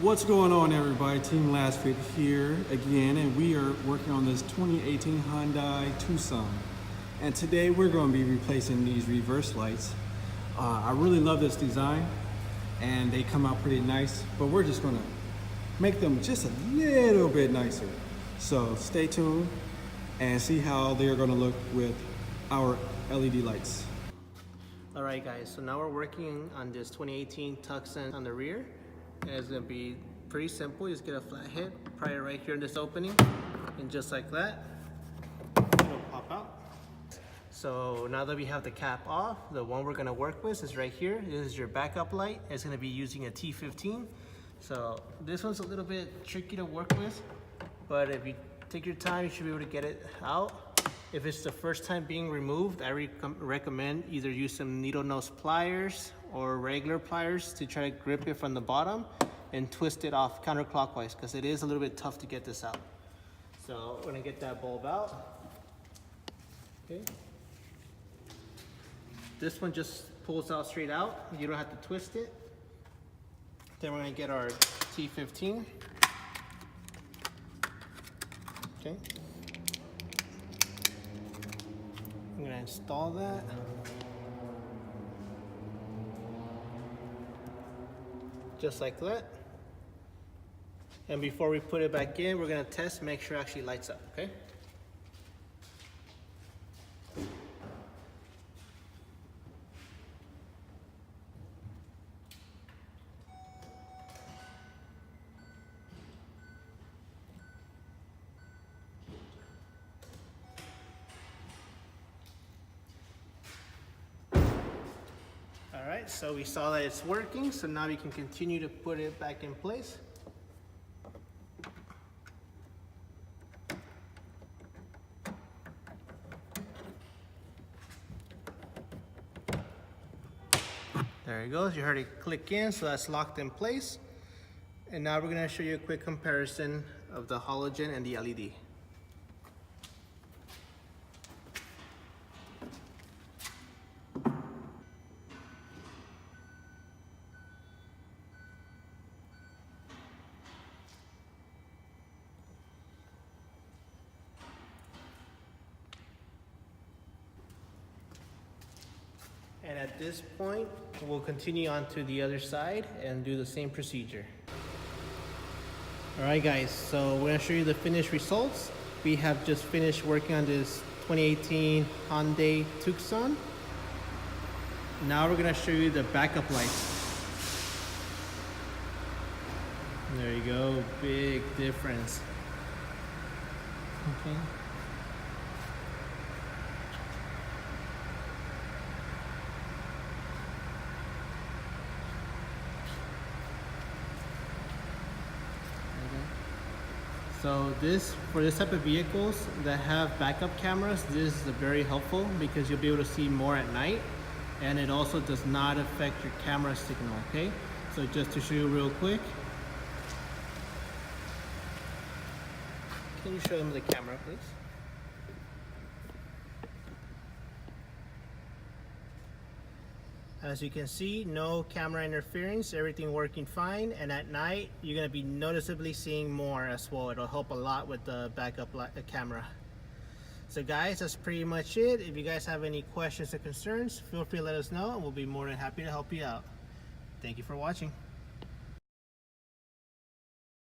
What's going on, everybody? Team Lasfit here again, and we are working on this 2018 Hyundai Tucson. And today we're going to be replacing these reverse lights. I really love this design, and they come out pretty nice, but we're just going to make them just a little bit nicer. So stay tuned and see how they're going to look with our LED lights. Alright guys, so now we're working on this 2018 Tucson on the rear. And it's going to be pretty simple. You just get a flat head, pry it right here in this opening, and just like that, it'll pop out. So now that we have the cap off, the one we're going to work with is right here. This is your backup light. It's going to be using a T15. So this one's a little bit tricky to work with, but if you take your time, you should be able to get it out. If it's the first time being removed, I recommend either use some needle nose pliers or regular pliers to try to grip it from the bottom and twist it off counterclockwise, because it is a little bit tough to get this out. So we're gonna get that bulb out. Okay. This one just pulls out straight out. You don't have to twist it. Then we're gonna get our T15. Okay. I'm gonna install that. Just like that. And before we put it back in, we're gonna test, make sure it actually lights up, okay? Alright, so we saw that it's working, so now we can continue to put it back in place. There it goes, you heard it click in, so that's locked in place. And now we're going to show you a quick comparison of the halogen and the LED. And at this point, we'll continue on to the other side and do the same procedure. All right guys, so we're gonna show you the finished results. We have just finished working on this 2018 Hyundai Tucson. Now we're gonna show you the backup lights. There you go, big difference. Okay. So for this type of vehicles that have backup cameras, this is very helpful because you'll be able to see more at night, and it also does not affect your camera signal, okay? So just to show you real quick. Can you show them the camera, please? As you can see, no camera interference, everything working fine, and at night you're going to be noticeably seeing more as well. It'll help a lot with the backup camera. So guys, that's pretty much it. If you guys have any questions or concerns, feel free to let us know and we'll be more than happy to help you out. Thank you for watching.